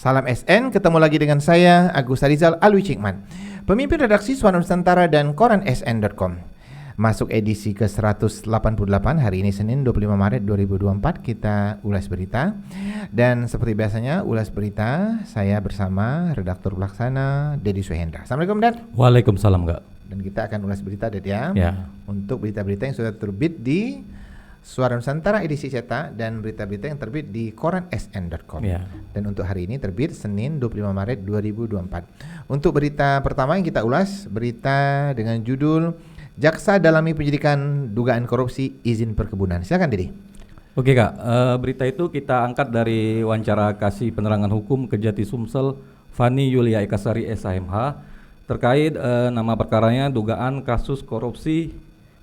Salam SN, ketemu lagi dengan saya Agus Harizal Alwi Cikman, pemimpin redaksi Suara Nusantara dan koran sn.com. Masuk edisi ke-188 hari ini Senin 25 Maret 2024, kita ulas berita. Dan seperti biasanya ulas berita saya bersama redaktur pelaksana Dedi Suhendra. Assalamualaikum Dad. Waalaikumsalam Kak. Dan kita akan ulas berita Dad ya. Untuk berita-berita yang sudah terbit di Suara Nusantara edisi cetak dan berita-berita yang terbit di koran sn.com. Dan untuk hari ini terbit Senin 25 Maret 2024. Untuk berita pertama yang kita ulas, berita dengan judul Jaksa dalami penyidikan dugaan korupsi izin perkebunan. Silakan Dedi. Oke Kak, berita itu kita angkat dari wawancara kasih penerangan hukum Kejati Sumsel Fani Yulia Ekasari SHMH terkait nama perkaranya dugaan kasus korupsi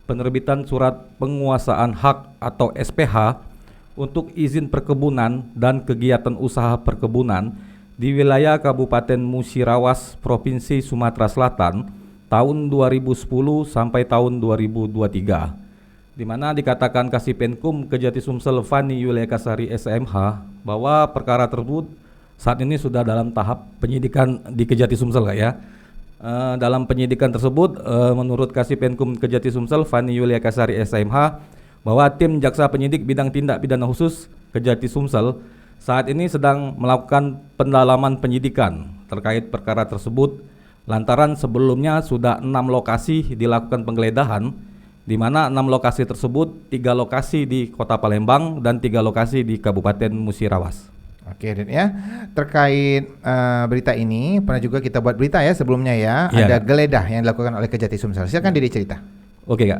penerbitan surat penguasaan hak atau SPH untuk izin perkebunan dan kegiatan usaha perkebunan di wilayah Kabupaten Musirawas, Provinsi Sumatera Selatan tahun 2010 sampai tahun 2023, di mana dikatakan Kasih Penkum Kejati Sumsel Fani Yulia Ekasari SMH bahwa perkara tersebut saat ini sudah dalam tahap penyidikan di Kejati Sumsel Kak ya. Dalam penyidikan tersebut, menurut Kasih Penkum Kejati Sumsel Fani Yulia Ekasari SMH bahwa tim jaksa penyidik bidang tindak pidana khusus Kejati Sumsel saat ini sedang melakukan pendalaman penyidikan terkait perkara tersebut lantaran sebelumnya sudah 6 lokasi dilakukan penggeledahan, di mana 6 lokasi tersebut 3 lokasi di Kota Palembang dan 3 lokasi di Kabupaten Musirawas. Oke, dan ya terkait berita ini pernah juga kita buat berita ya sebelumnya ya. Ada geledah yang dilakukan oleh Kejati Sumsel. Silakan Dedi cerita. Oke Kak,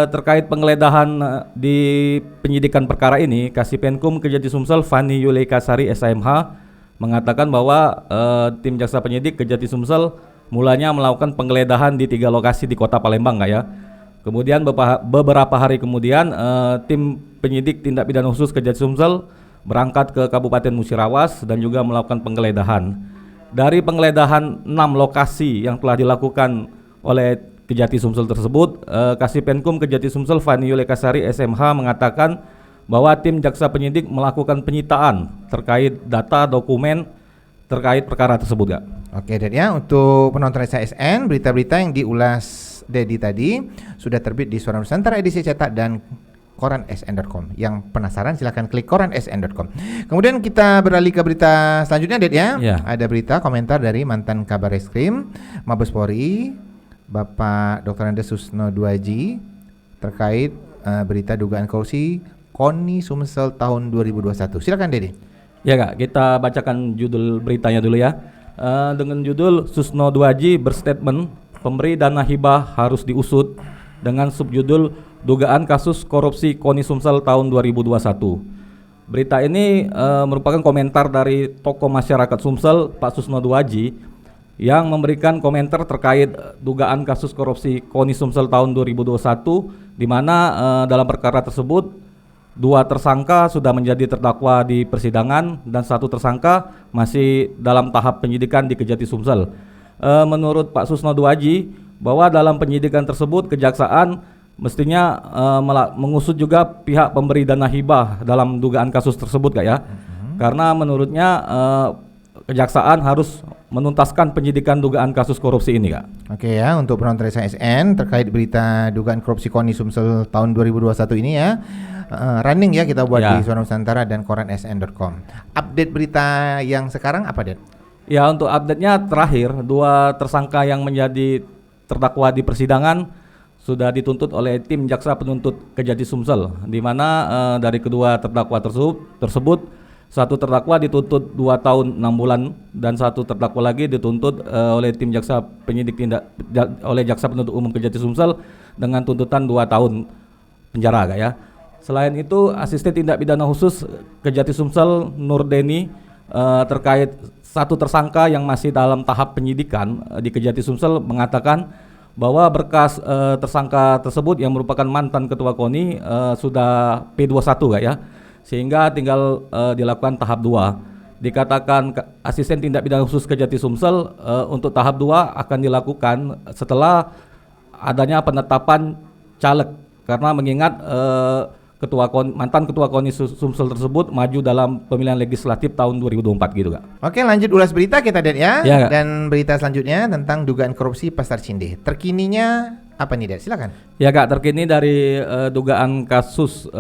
terkait penggeledahan di penyidikan perkara ini, Kasih Penkum Kejati Sumsel Fani Yulia Ekasari SMH mengatakan bahwa tim jaksa penyidik Kejati Sumsel mulanya melakukan penggeledahan di 3 lokasi di Kota Palembang Kak ya. Kemudian beberapa hari kemudian tim penyidik tindak pidana khusus Kejati Sumsel berangkat ke Kabupaten Musirawas dan juga melakukan penggeledahan. Dari penggeledahan 6 lokasi yang telah dilakukan oleh Kejati Sumsel tersebut, Kasih Penkum Kejati Sumsel Fani Yulia Ekasari SMH mengatakan bahwa tim jaksa penyidik melakukan penyitaan terkait data dokumen terkait perkara tersebut Kak. Oke, dan ya untuk penonton SN, berita-berita yang diulas Dedi tadi sudah terbit di Suara Nusantara edisi cetak dan koran sn.com. Yang penasaran silahkan klik koran sn.com. Kemudian kita beralih ke berita selanjutnya Ded ya. Ada berita komentar dari mantan Kabar Reskrim Mabes Polri Bapak Dr. Andes Susno Duaji terkait berita dugaan korupsi KONI Sumsel tahun 2021. Silakan Dedi. Ya Kak, kita bacakan judul beritanya dulu ya. Dengan judul Susno Duaji berstatement pemberi dana hibah harus diusut dengan subjudul dugaan kasus korupsi KONI Sumsel tahun 2021. Berita ini merupakan komentar dari tokoh masyarakat Sumsel Pak Susno Duaji yang memberikan komentar terkait dugaan kasus korupsi KONI Sumsel tahun 2021, di mana dalam perkara tersebut 2 tersangka sudah menjadi terdakwa di persidangan dan 1 tersangka masih dalam tahap penyidikan di Kejati Sumsel. Menurut Pak Susno Duaji bahwa dalam penyidikan tersebut kejaksaan mestinya mengusut juga pihak pemberi dana hibah dalam dugaan kasus tersebut Kak ya. Karena menurutnya kejaksaan harus menuntaskan penyidikan dugaan kasus korupsi ini Kak. Oke ya, untuk penonton SN terkait berita dugaan korupsi KONI Sumsel tahun 2021 ini ya, running ya kita buat di Suara Nusantara dan koran sn.com. Update berita yang sekarang apa Den? Ya, untuk update-nya terakhir 2 tersangka yang menjadi terdakwa di persidangan sudah dituntut oleh tim jaksa penuntut Kejati Sumsel, di mana dari kedua terdakwa tersebut 1 terdakwa dituntut 2 tahun 6 bulan dan 1 terdakwa lagi dituntut oleh tim jaksa penyidik oleh jaksa penuntut umum Kejati Sumsel dengan tuntutan 2 tahun penjara Kak ya. Selain itu, asisten tindak pidana khusus Kejati Sumsel Nurdeni terkait 1 tersangka yang masih dalam tahap penyidikan di Kejati Sumsel mengatakan bahwa berkas tersangka tersebut yang merupakan mantan ketua KONI sudah P21 Kak ya, sehingga tinggal dilakukan tahap 2. Dikatakan asisten tindak pidana khusus Kejati Sumsel untuk tahap 2 akan dilakukan setelah adanya penetapan caleg, karena mengingat mantan ketua KONI Sumsel tersebut maju dalam pemilihan legislatif tahun 2024 gitu Kak. Oke, lanjut ulas berita kita Det ya. Ya, Kak. Dan berita selanjutnya tentang dugaan korupsi Pasar Cinde. Terkininya apa nih Det? Silakan. Ya Kak, terkini dari dugaan kasus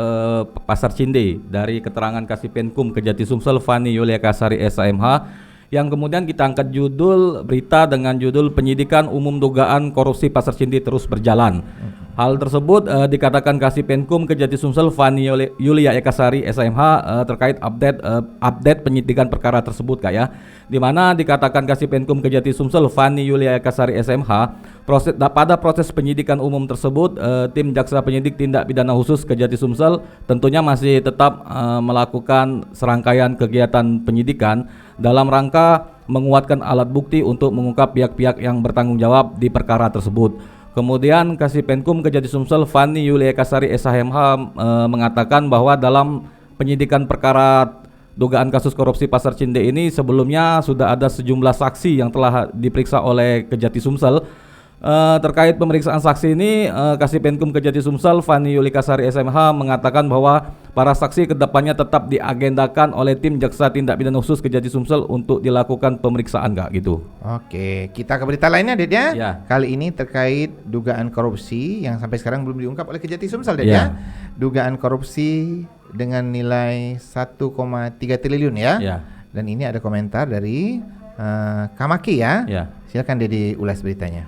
Pasar Cinde dari keterangan Kasipenkum Kejati Sumsel Fani Yulia Kasari SAMH yang kemudian kita angkat judul berita dengan judul penyidikan umum dugaan korupsi Pasar Cinde terus berjalan. Hal tersebut dikatakan Kasipenkum Kejati Sumsel Fani Yulia Ekasari SAMH terkait update penyidikan perkara tersebut Kak ya. Di mana dikatakan Kasipenkum Kejati Sumsel Fani Yulia Ekasari SAMH pada proses penyidikan umum tersebut tim Jaksa Penyidik Tindak Pidana Khusus Kejati Sumsel tentunya masih tetap melakukan serangkaian kegiatan penyidikan dalam rangka menguatkan alat bukti untuk mengungkap pihak-pihak yang bertanggung jawab di perkara tersebut. Kemudian Kasipenkum Kejati Sumsel Fani Yulia Kasari SAMH mengatakan bahwa dalam penyidikan perkara dugaan kasus korupsi Pasar Cinde ini sebelumnya sudah ada sejumlah saksi yang telah diperiksa oleh Kejati Sumsel. Terkait pemeriksaan saksi ini, Kasipenkum Kejati Sumsel Fani Yulia Kasari SAMH mengatakan bahwa para saksi kedepannya tetap diagendakan oleh tim Jaksa Tindak Pidana Khusus Kejati Sumsel untuk dilakukan pemeriksaan Kak gitu. Oke, kita ke berita lainnya Det ya. Ya. Kali ini terkait dugaan korupsi yang sampai sekarang belum diungkap oleh Kejati Sumsel Det Ya. ya. Dugaan korupsi dengan nilai 1,3 triliun ya. Ya. Dan ini ada komentar dari Kamaki ya. Ya. Silakan Dedi ulas beritanya.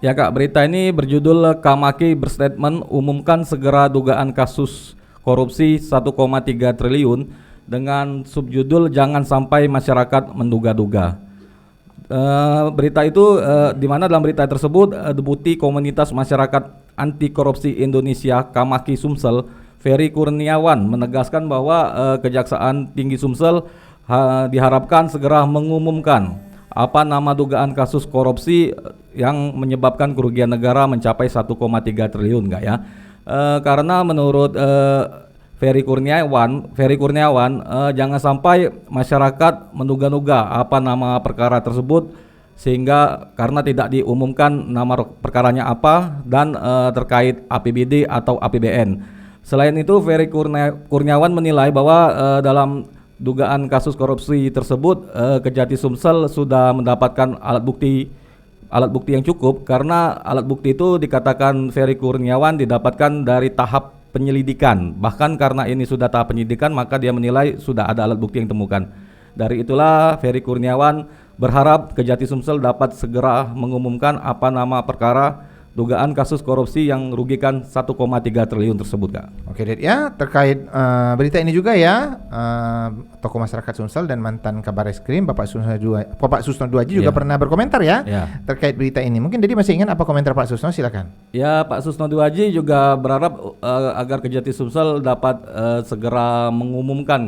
Ya Kak, berita ini berjudul Kamaki berstatement umumkan segera dugaan kasus korupsi 1,3 triliun dengan subjudul jangan sampai masyarakat menduga-duga. Berita itu di mana dalam berita tersebut Deputi Komunitas Masyarakat Anti Korupsi Indonesia Kamaki Sumsel Ferry Kurniawan menegaskan bahwa Kejaksaan Tinggi Sumsel diharapkan segera mengumumkan apa nama dugaan kasus korupsi yang menyebabkan kerugian negara mencapai 1,3 triliun enggak ya? Karena menurut Ferry Kurniawan jangan sampai masyarakat menduga-duga apa nama perkara tersebut sehingga karena tidak diumumkan nama perkaranya apa dan terkait APBD atau APBN. Selain itu Ferry Kurniawan menilai bahwa dalam dugaan kasus korupsi tersebut Kejati Sumsel sudah mendapatkan alat bukti yang cukup karena alat bukti itu dikatakan Ferry Kurniawan didapatkan dari tahap penyelidikan. Bahkan karena ini sudah tahap penyidikan maka dia menilai sudah ada alat bukti yang ditemukan. Dari itulah Ferry Kurniawan berharap Kejati Sumsel dapat segera mengumumkan apa nama perkara dugaan kasus korupsi yang merugikan 1,3 triliun tersebut Kak. Oke Det ya, terkait berita ini juga ya, tokoh masyarakat Sumsel dan mantan Kabar Eskrim Bapak Susno Duaji juga pernah berkomentar ya, terkait berita ini. Mungkin Dedi masih ingat apa komentar Pak Susno, silakan. Ya, Pak Susno Duaji juga berharap agar Kejati Sumsel dapat segera mengumumkan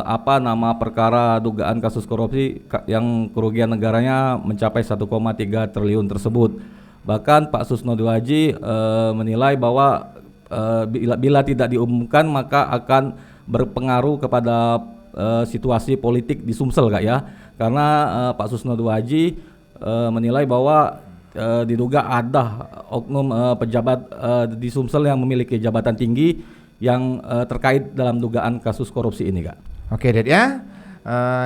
apa nama perkara dugaan kasus korupsi yang kerugian negaranya mencapai 1,3 triliun tersebut. Bahkan Pak Susno Duaji menilai bahwa bila tidak diumumkan maka akan berpengaruh kepada situasi politik di Sumsel Kak ya. Karena Pak Susno Duaji menilai bahwa diduga ada oknum pejabat di Sumsel yang memiliki jabatan tinggi yang terkait dalam dugaan kasus korupsi ini Kak. Oke Det ya,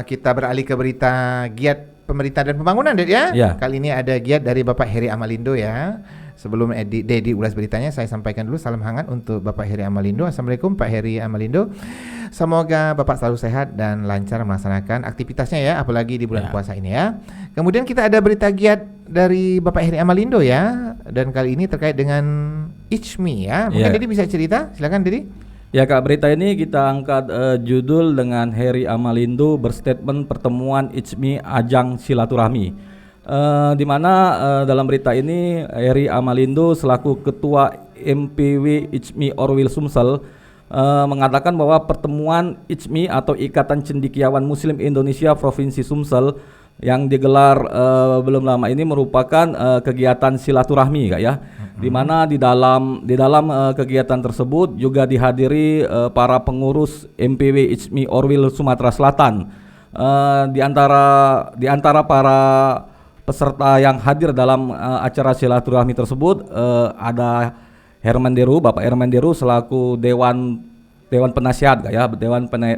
kita beralih ke berita giat pemerintah dan pembangunan Det ya. Kali ini ada giat dari Bapak Heri Amalindo ya. Sebelum Dedi ulas beritanya, saya sampaikan dulu salam hangat untuk Bapak Heri Amalindo. Assalamualaikum Pak Heri Amalindo. Semoga Bapak selalu sehat dan lancar melaksanakan aktivitasnya ya, apalagi di bulan puasa ini ya. Kemudian kita ada berita giat dari Bapak Heri Amalindo ya, dan kali ini terkait dengan Ichmi ya. Mungkin Dedi bisa cerita, silakan Dedi. Ya Kak, berita ini kita angkat judul dengan Heri Amalindo berstatement pertemuan Ichmi ajang silaturahmi. Di mana dalam berita ini Heri Amalindo selaku Ketua MPW Ichmi Orwil Sumsel mengatakan bahwa pertemuan Ichmi atau Ikatan Cendekiawan Muslim Indonesia Provinsi Sumsel yang digelar belum lama ini merupakan kegiatan silaturahmi Kak ya. Di mana di dalam kegiatan tersebut juga dihadiri para pengurus MPW Ichmi Orwil Sumatera Selatan. Di antara para peserta yang hadir dalam acara silaturahmi tersebut ada Bapak Herman Deru selaku Dewan Penasihat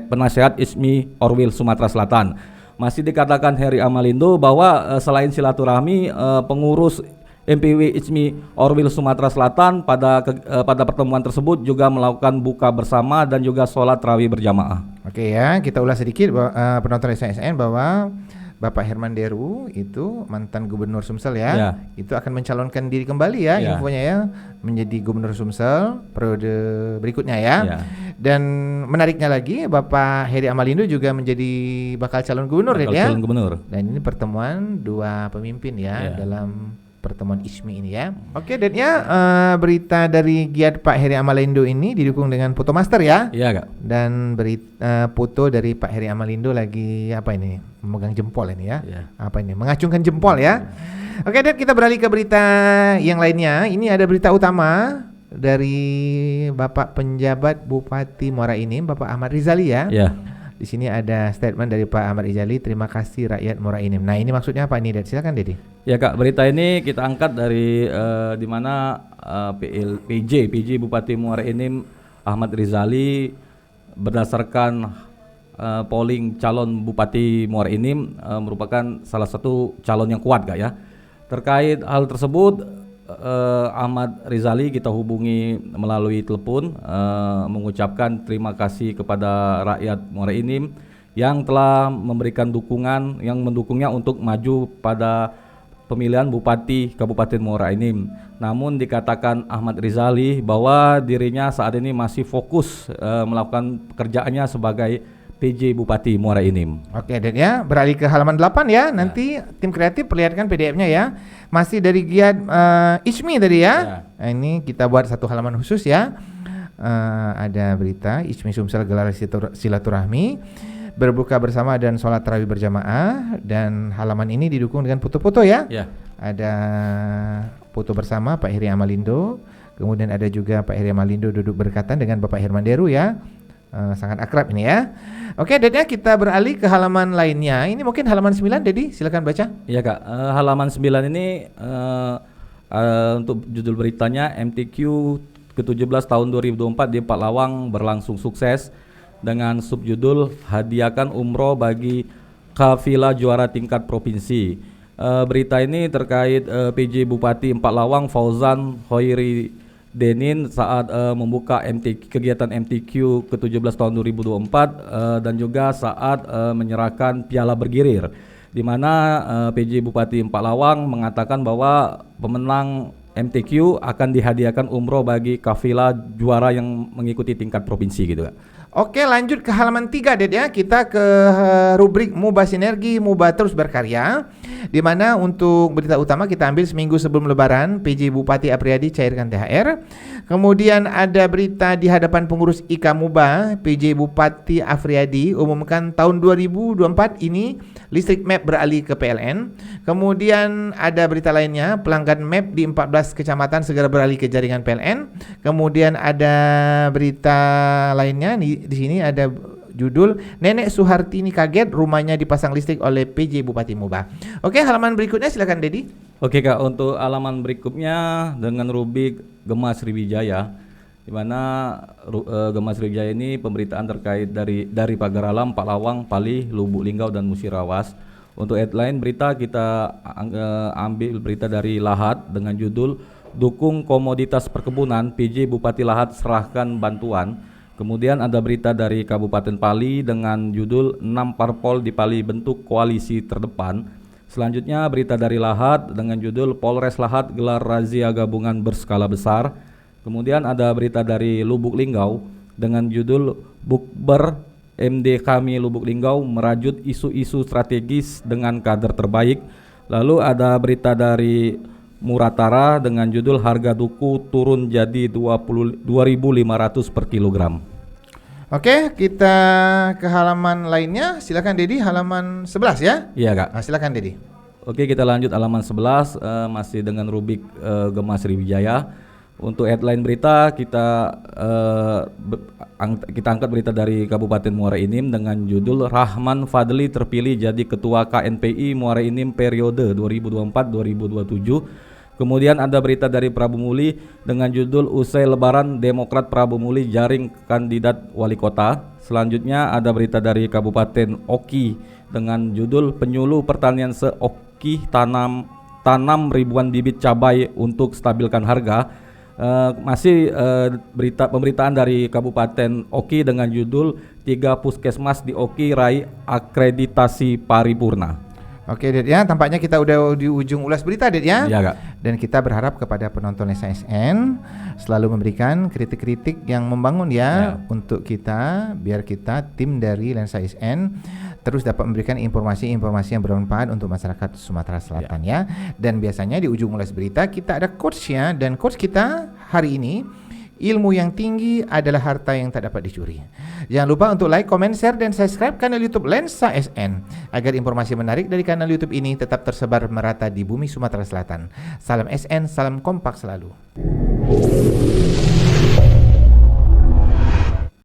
Penasihat ISMI Orwil Sumatera Selatan. Masih dikatakan Heri Amalindo bahwa selain silaturahmi, pengurus MPW ISMI Orwil Sumatera Selatan pada pertemuan tersebut juga melakukan buka bersama dan juga sholat tarawih berjamaah. Oke ya, kita ulas sedikit penonton SN bahwa Bapak Herman Deru itu mantan Gubernur Sumsel ya. Itu akan mencalonkan diri kembali ya, infonya ya, menjadi Gubernur Sumsel periode berikutnya ya. Dan menariknya lagi Bapak Heri Amalindo juga menjadi bakal calon gubernur ya. Dan ini pertemuan dua pemimpin ya dalam pertemuan ISMI ini ya. Oke, dan ya berita dari giat Pak Heri Amalindo ini didukung dengan foto master ya. Iya, Kak. Dan foto dari Pak Heri Amalindo lagi apa ini? Memegang jempol ini ya. Apa ini? Mengacungkan jempol ya. Oke, dan kita beralih ke berita yang lainnya. Ini ada berita utama dari Bapak penjabat Bupati Muara Enim, Bapak Ahmad Rizali ya. Di sini ada statement dari Pak Ahmad Rizali, terima kasih rakyat Muara Enim. Nah, ini maksudnya apa nih, Ded? Silakan, Dedi. Ya, Kak, berita ini kita angkat dari di mana PJ Bupati Muara Enim Ahmad Rizali berdasarkan polling calon Bupati Muara Enim merupakan salah satu calon yang kuat, Kak ya. Terkait hal tersebut, Ahmad Rizali kita hubungi melalui telepon, mengucapkan terima kasih kepada rakyat Muara Enim yang telah memberikan dukungan, yang mendukungnya untuk maju pada pemilihan Bupati Kabupaten Muara Enim. Namun dikatakan Ahmad Rizali bahwa dirinya saat ini masih fokus melakukan pekerjaannya sebagai PJ Bupati Muara Enim. Oke, dan ya beralih ke halaman 8 ya. Nanti tim kreatif perlihatkan PDF-nya ya. Masih dari giat ISMI tadi ya. Nah, ini kita buat satu halaman khusus ya. Ada berita ISMI Sumsel gelar silaturahmi, berbuka bersama dan sholat tarawih berjamaah, dan halaman ini didukung dengan foto-foto ya. Ada foto bersama Pak Heri Amalindo, kemudian ada juga Pak Heri Amalindo duduk berdekatan dengan Bapak Herman Deru ya. Sangat akrab ini ya. Oke, Deddy, kita beralih ke halaman lainnya. Ini mungkin halaman 9, Deddy, silakan baca. Iya, Kak. Halaman 9 ini untuk judul beritanya MTQ ke-17 tahun 2024 di Pak Lawang berlangsung sukses dengan subjudul hadiahkan umroh bagi kafilah juara tingkat provinsi. Berita ini terkait PJ Bupati Empat Lawang Fauzan Hoiri Denin saat membuka kegiatan MTQ ke-17 tahun 2024 dan juga saat menyerahkan piala bergilir, di mana PJ Bupati Empat Lawang mengatakan bahwa pemenang MTQ akan dihadiahkan umroh bagi kafilah juara yang mengikuti tingkat provinsi gitu, Kak. Oke, lanjut ke halaman 3, Ded ya. Kita ke rubrik Muba Sinergi, Muba Terus Berkarya, di mana untuk berita utama kita ambil seminggu sebelum Lebaran, PJ Bupati Apriyadi cairkan THR. Kemudian ada berita di hadapan pengurus IKA Muba, PJ Bupati Afriyadi umumkan tahun 2024 ini listrik MAP beralih ke PLN. Kemudian ada berita lainnya, pelanggan MAP di 14 kecamatan segera beralih ke jaringan PLN. Kemudian ada berita lainnya di sini ada judul Nenek Suhartini kaget rumahnya dipasang listrik oleh PJ Bupati Muba. Oke, halaman berikutnya silakan, Dedi. Oke, Kak, untuk halaman berikutnya dengan rubrik Gema Sriwijaya, di mana Gema Sriwijaya ini pemberitaan terkait dari Pagar Alam, Pak Lawang, Pali, Lubuk Linggau dan Musirawas. Untuk headline berita kita ambil berita dari Lahat dengan judul Dukung Komoditas Perkebunan, PJ Bupati Lahat serahkan bantuan. Kemudian ada berita dari Kabupaten Pali dengan judul 6 parpol di Pali bentuk koalisi terdepan. Selanjutnya berita dari Lahat dengan judul Polres Lahat gelar razia gabungan berskala besar. Kemudian ada berita dari Lubuk Linggau dengan judul Bukber MD kami Lubuk Linggau merajut isu-isu strategis dengan kader terbaik. Lalu ada berita dari Muratara dengan judul harga duku turun jadi 2.500 per kilogram. Oke, kita ke halaman lainnya. Silakan, Dedi, halaman 11 ya. Iya, Kak. Nah, silakan, Dedi. Oke, kita lanjut halaman 11 masih dengan rubrik Gema Sriwijaya. Untuk headline berita kita angkat berita dari Kabupaten Muara Enim dengan judul Rahman Fadli terpilih jadi Ketua KNPI Muara Enim periode 2024-2027. Kemudian ada berita dari Prabu Muli dengan judul Usai Lebaran Demokrat Prabu Muli jaring kandidat wali kota. Selanjutnya ada berita dari Kabupaten Oki dengan judul Penyuluh Pertanian se-Oki tanam ribuan bibit cabai untuk stabilkan harga. Berita pemberitaan dari Kabupaten Oki dengan judul 3 puskesmas di Oki raih akreditasi paripurna. Oke, Dit ya, tampaknya kita udah di ujung ulas berita, Dit ya. Iya, Kak. Dan kita berharap kepada penonton Lensa SN selalu memberikan kritik-kritik yang membangun ya untuk kita, biar kita tim dari Lensa SN terus dapat memberikan informasi-informasi yang bermanfaat untuk masyarakat Sumatera Selatan ya. Dan biasanya di ujung ulas berita kita ada quotes-nya, dan quotes kita hari ini, ilmu yang tinggi adalah harta yang tak dapat dicuri. Jangan lupa untuk like, comment, share, dan subscribe kanal YouTube Lensa SN agar informasi menarik dari kanal YouTube ini tetap tersebar merata di bumi Sumatera Selatan. Salam SN, salam kompak selalu.